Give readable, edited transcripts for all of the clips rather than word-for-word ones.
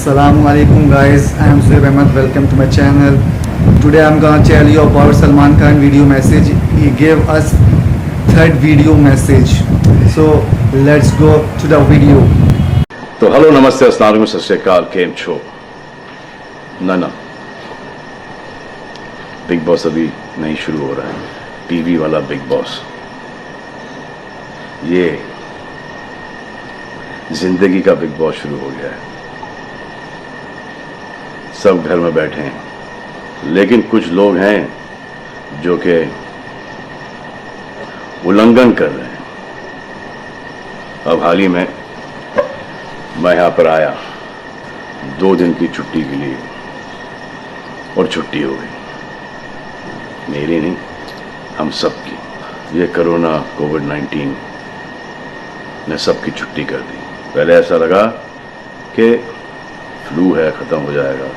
Assalamualaikum guys, I am Zuhair Ahmed. Welcome to my channel. Today I am gonna tell you about Salman Khan video message. He gave us third video message. So let's go to the video. तो hello नमस्ते अस्सलाम वालेकुम सत श्री अकाल केम छो ना big boss अभी नहीं शुरू हो रहा है। टीवी वाला बिग बॉस, ये जिंदगी का बिग बॉस शुरू हो गया है। सब घर में बैठे हैं, लेकिन कुछ लोग हैं जो कि उल्लंघन कर रहे हैं। अब हाल ही में मैं यहां पर आया 2 दिन की छुट्टी के लिए, और छुट्टी हो गई। मेरी नहीं, हम सब की। ये कोरोना कोविड-19 ने सबकी छुट्टी कर दी। पहले ऐसा लगा कि फ्लू है, ख़त्म हो जाएगा,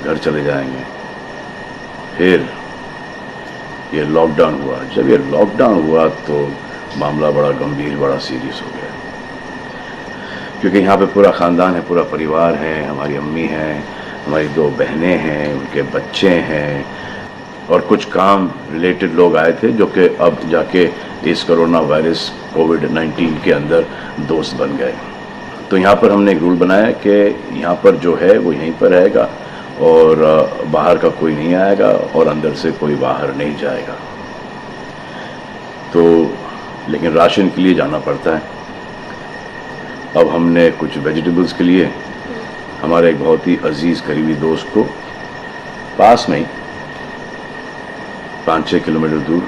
घर चले जाएंगे। फिर ये लॉकडाउन हुआ। जब ये लॉकडाउन हुआ तो मामला बड़ा गंभीर, बड़ा सीरियस हो गया, क्योंकि यहाँ पे पूरा ख़ानदान है, पूरा परिवार है। हमारी अम्मी हैं, हमारी 2 बहनें हैं, उनके बच्चे हैं, और कुछ काम रिलेटेड लोग आए थे जो कि अब जाके इस कोरोना वायरस कोविड-19 के अंदर दोस्त बन गए। तो यहाँ पर हमने एक रूल बनाया कि यहाँ पर जो है वो यहीं पर रहेगा, और बाहर का कोई नहीं आएगा, और अंदर से कोई बाहर नहीं जाएगा। तो लेकिन राशन के लिए जाना पड़ता है। अब हमने कुछ वेजिटेबल्स के लिए हमारे एक बहुत ही अजीज़ करीबी दोस्त को पास में ही 5-6 किलोमीटर दूर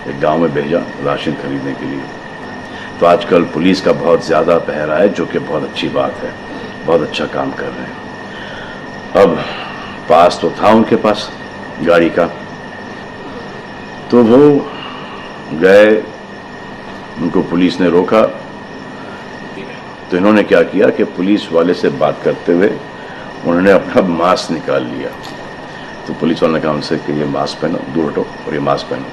एक गांव में भेजा राशन खरीदने के लिए। तो आजकल पुलिस का बहुत ज़्यादा पहरा है, जो कि बहुत अच्छी बात है, बहुत अच्छा काम कर रहे हैं। अब पास तो था उनके पास गाड़ी का, तो वो गए, उनको पुलिस ने रोका। तो इन्होंने क्या किया कि पुलिस वाले से बात करते हुए उन्होंने अपना मास्क निकाल लिया। तो पुलिस वाले ने कहा उनसे कि ये मास्क पहनो, दूर हटो और ये मास्क पहनो।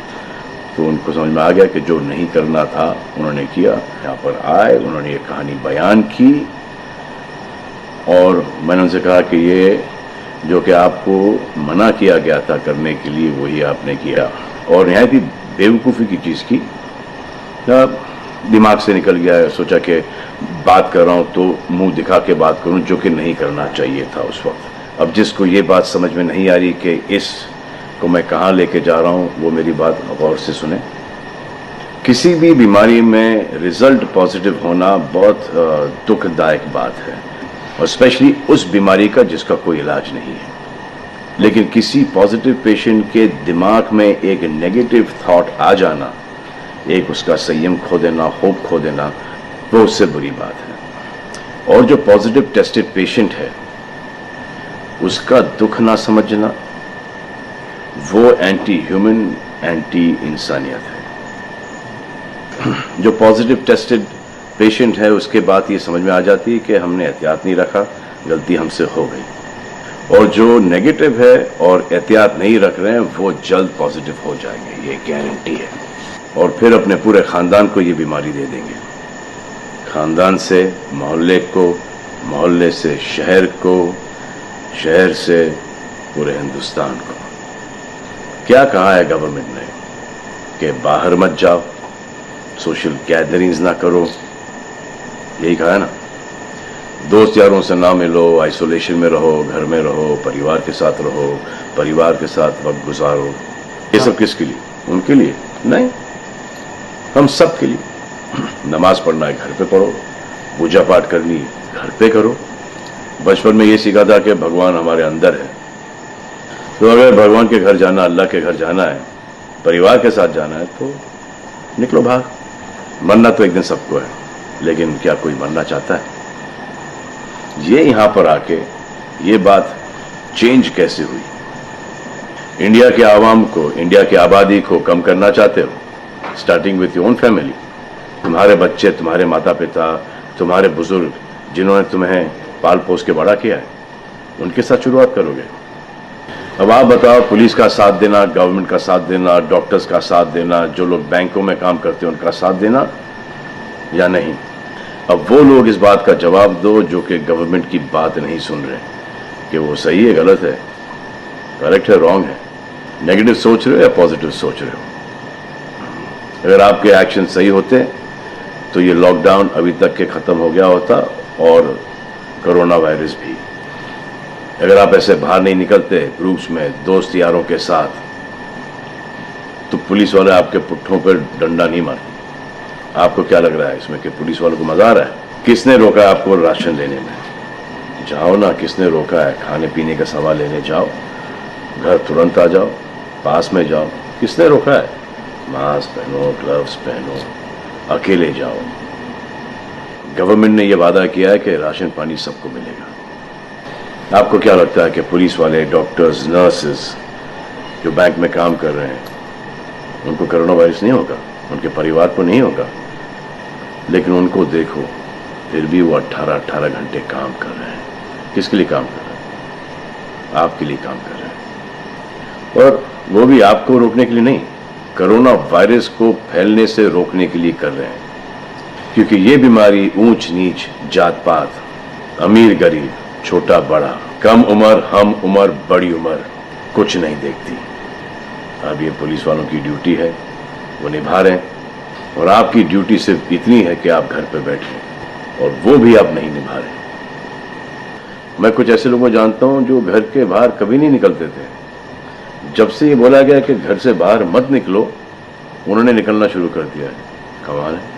तो उनको समझ में आ गया कि जो नहीं करना था उन्होंने किया। यहाँ पर आए, उन्होंने ये कहानी बयान की, और मैंने उनसे कहा कि ये जो कि आपको मना किया गया था करने के लिए, वही आपने किया, और यहाँ भी बेवकूफ़ी की चीज़ की। दिमाग से निकल गया है, सोचा कि बात कर रहा हूँ तो मुंह दिखा के बात करूँ, जो कि नहीं करना चाहिए था उस वक्त। अब जिसको ये बात समझ में नहीं आ रही कि इस को मैं कहाँ लेके जा रहा हूँ, वो मेरी बात गौर से सुने। किसी भी बीमारी में रिजल्ट पॉजिटिव होना बहुत दुखदायक बात है, और स्पेशली उस बीमारी का जिसका कोई इलाज नहीं है। लेकिन किसी पॉजिटिव पेशेंट के दिमाग में एक नेगेटिव थॉट आ जाना, एक उसका संयम खो देना, होप खो देना, वो उससे बुरी बात है। और जो पॉजिटिव टेस्टेड पेशेंट है, उसका दुख ना समझना, वो एंटी ह्यूमन, एंटी इंसानियत है। जो पॉजिटिव टेस्टेड पेशेंट है, उसके बाद ये समझ में आ जाती है कि हमने एहतियात नहीं रखा, गलती हमसे हो गई। और जो नेगेटिव है और एहतियात नहीं रख रहे हैं, वो जल्द पॉजिटिव हो जाएंगे, ये गारंटी है। और फिर अपने पूरे ख़ानदान को ये बीमारी दे देंगे। ख़ानदान से मोहल्ले को, मोहल्ले से शहर को, शहर से पूरे हिंदुस्तान को। क्या कहा है गवर्नमेंट ने कि बाहर मत जाओ, सोशल गैदरिंग्स ना करो, यही कहा है ना। दोस्त यारों से ना मिलो, आइसोलेशन में रहो, घर में रहो, परिवार के साथ रहो, परिवार के साथ वक्त गुजारो। ये सब किसके लिए? उनके लिए नहीं, हम सब के लिए। नमाज पढ़ना है घर पे पढ़ो, पूजा पाठ करनी है घर पे करो। बचपन में ये सीखा था कि भगवान हमारे अंदर है, तो अगर भगवान के घर जाना, अल्लाह के घर जाना है, परिवार के साथ जाना है, तो निकलो बाहर। मरना तो एक दिन सबको है, लेकिन क्या कोई मरना चाहता है? ये यहां पर आके ये बात चेंज कैसे हुई? इंडिया के आवाम को, इंडिया की आबादी को कम करना चाहते हो, starting with your own family. तुम्हारे बच्चे, तुम्हारे माता पिता, तुम्हारे बुजुर्ग, जिन्होंने तुम्हें पाल पोस के बड़ा किया है, उनके साथ शुरुआत करोगे। अब आप बताओ, पुलिस का साथ देना, गवर्नमेंट का साथ देना, डॉक्टर्स का साथ देना, जो लोग बैंकों में काम करते हैं उनका साथ देना या नहीं? अब वो लोग इस बात का जवाब दो जो कि गवर्नमेंट की बात नहीं सुन रहे कि वो सही है, गलत है, करेक्ट है, रॉन्ग है, नेगेटिव सोच रहे हो या पॉजिटिव सोच रहे हो। अगर आपके एक्शन सही होते तो ये लॉकडाउन अभी तक के खत्म हो गया होता और कोरोना वायरस भी। अगर आप ऐसे बाहर नहीं निकलते ग्रुप्स में दोस्त यारों के साथ तो पुलिस वाले आपके पुट्ठों पर डंडा नहीं मारते। आपको क्या लग रहा है इसमें कि पुलिस वालों को मजा आ रहा है? किसने रोका है आपको राशन लेने में? जाओ ना, किसने रोका है? खाने पीने का सामान लेने जाओ, घर तुरंत आ जाओ, पास में जाओ, किसने रोका है? मास्क पहनो, ग्लव्स पहनो, अकेले जाओ। गवर्नमेंट ने यह वादा किया है कि राशन पानी सबको मिलेगा। आपको क्या लगता है कि पुलिस वाले, डॉक्टर्स, नर्सेस जो बैंक में काम कर रहे हैं उनको कोरोना वायरस नहीं होगा? उनके परिवार को नहीं होगा? लेकिन उनको देखो, फिर भी वो 18-18 घंटे काम कर रहे हैं। किसके लिए काम कर रहे हैं? आपके लिए काम कर रहे हैं, और वो भी आपको रोकने के लिए नहीं, कोरोना वायरस को फैलने से रोकने के लिए कर रहे हैं। क्योंकि ये बीमारी ऊंच नीच, जात पात, अमीर गरीब, छोटा बड़ा, कम उम्र, हम उम्र, बड़ी उम्र कुछ नहीं देखती। अब ये पुलिस वालों की ड्यूटी है, वो निभा रहे हैं, और आपकी ड्यूटी सिर्फ इतनी है कि आप घर पर बैठे, और वो भी आप नहीं निभा रहे। मैं कुछ ऐसे लोगों को जानता हूं जो घर के बाहर कभी नहीं निकलते थे। जब से ये बोला गया कि घर से बाहर मत निकलो, उन्होंने निकलना शुरू कर दिया है। कमाल है।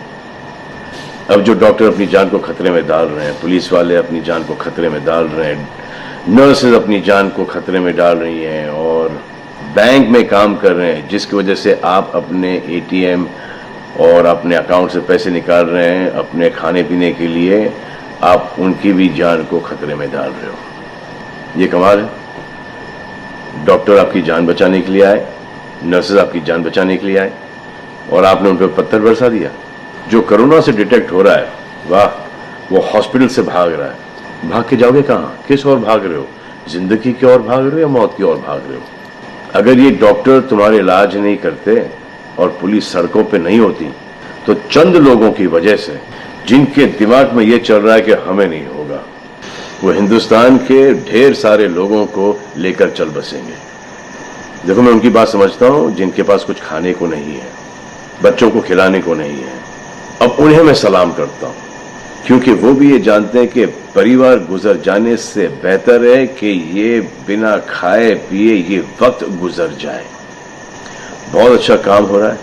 अब जो डॉक्टर अपनी जान को खतरे में डाल रहे हैं, पुलिस वाले अपनी जान को खतरे में डाल रहे हैं, नर्सेज अपनी जान को खतरे में डाल रही हैं, और बैंक में काम कर रहे हैं जिसकी वजह से आप अपने एटीएम और अपने अकाउंट से पैसे निकाल रहे हैं अपने खाने पीने के लिए, आप उनकी भी जान को खतरे में डाल रहे हो। ये कमाल है। डॉक्टर आपकी जान बचाने के लिए आए, नर्सेज आपकी जान बचाने के लिए आए, और आपने उन पर पत्थर बरसा दिया। जो कोरोना से डिटेक्ट हो रहा है, वाह, वो हॉस्पिटल से भाग रहा है। भाग के जाओगे कहाँ? किस ओर भाग रहे हो? जिंदगी की ओर भाग रहे हो या मौत की ओर भाग रहे हो? अगर ये डॉक्टर तुम्हारे इलाज नहीं करते और पुलिस सड़कों पे नहीं होती, तो चंद लोगों की वजह से, जिनके दिमाग में ये चल रहा है कि हमें नहीं होगा, वो हिंदुस्तान के ढेर सारे लोगों को लेकर चल बसेंगे। देखो, मैं उनकी बात समझता हूं जिनके पास कुछ खाने को नहीं है, बच्चों को खिलाने को नहीं है। अब उन्हें मैं सलाम करता हूं, क्योंकि वो भी ये जानते हैं कि परिवार गुजर जाने से बेहतर है कि ये बिना खाए पिए ये वक्त गुजर जाए। बहुत अच्छा काम हो रहा है,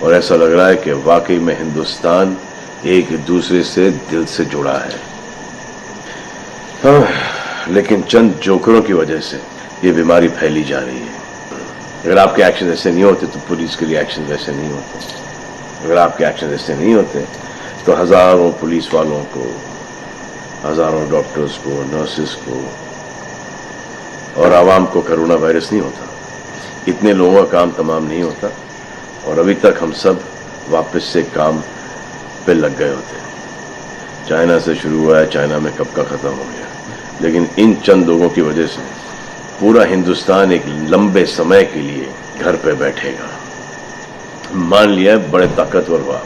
और ऐसा लग रहा है कि वाकई में हिंदुस्तान एक दूसरे से दिल से जुड़ा है। लेकिन चंद जोकरों की वजह से ये बीमारी फैली जा रही है। अगर आपके एक्शन ऐसे नहीं होते तो पुलिस के लिए एक्शन वैसे नहीं होते। अगर आपके एक्शन ऐसे नहीं होते तो हजारों पुलिस वालों को, हजारों डॉक्टर्स को, नर्सेस को और आवाम को कोरोना वायरस नहीं होता। इतने लोगों का काम तमाम नहीं होता, और अभी तक हम सब वापस से काम पे लग गए होते। चाइना से शुरू हुआ है, चाइना में कब का खत्म हो गया। लेकिन इन चंद लोगों की वजह से पूरा हिंदुस्तान एक लंबे समय के लिए घर पे बैठेगा। मान लिया बड़े ताकतवर हुआ,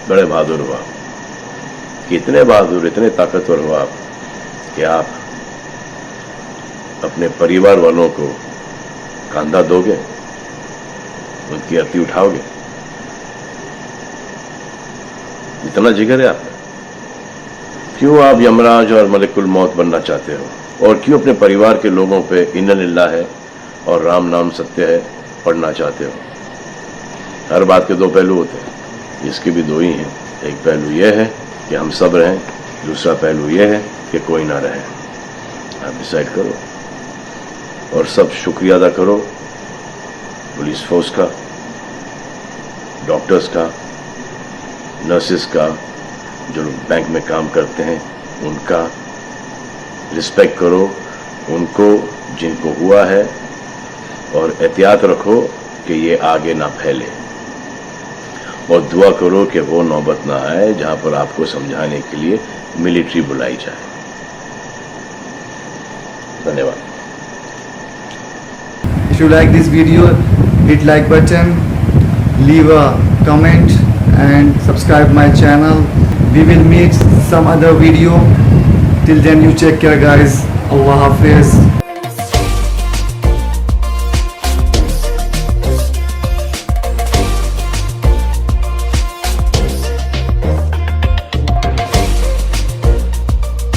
बड़े बहादुर हुआ, इतने बहादुर, इतने ताकतवर हुआ आप कि आप अपने परिवार वालों को कंधा दोगे, उनकी अर्थी उठाओगे। इतना जिगर है आप में। क्यों आप यमराज और मलिकुल मौत बनना चाहते हो? और क्यों अपने परिवार के लोगों पे इन्ना लिल्लाह है और राम नाम सत्य है पढ़ना चाहते हो? हर बात के दो पहलू होते हैं, इसके भी दो ही हैं। एक पहलू यह है कि हम सब रहें, दूसरा पहलू यह है कि कोई ना रहे। आप डिसाइड करो, और सब शुक्रिया अदा करो पुलिस फोर्स का, डॉक्टर्स का, नर्सेस का, जो लोग बैंक में काम करते हैं उनका रिस्पेक्ट करो उनको जिनको हुआ है, और एहतियात रखो कि ये आगे ना फैले, और दुआ करो कि वो नौबत ना आए जहां पर आपको समझाने के लिए मिलिट्री बुलाई जाए। धन्यवाद। If you like this video, hit like button, leave a comment and subscribe my channel. We will meet some other video. Till then, you take care, guys. Allah Hafiz.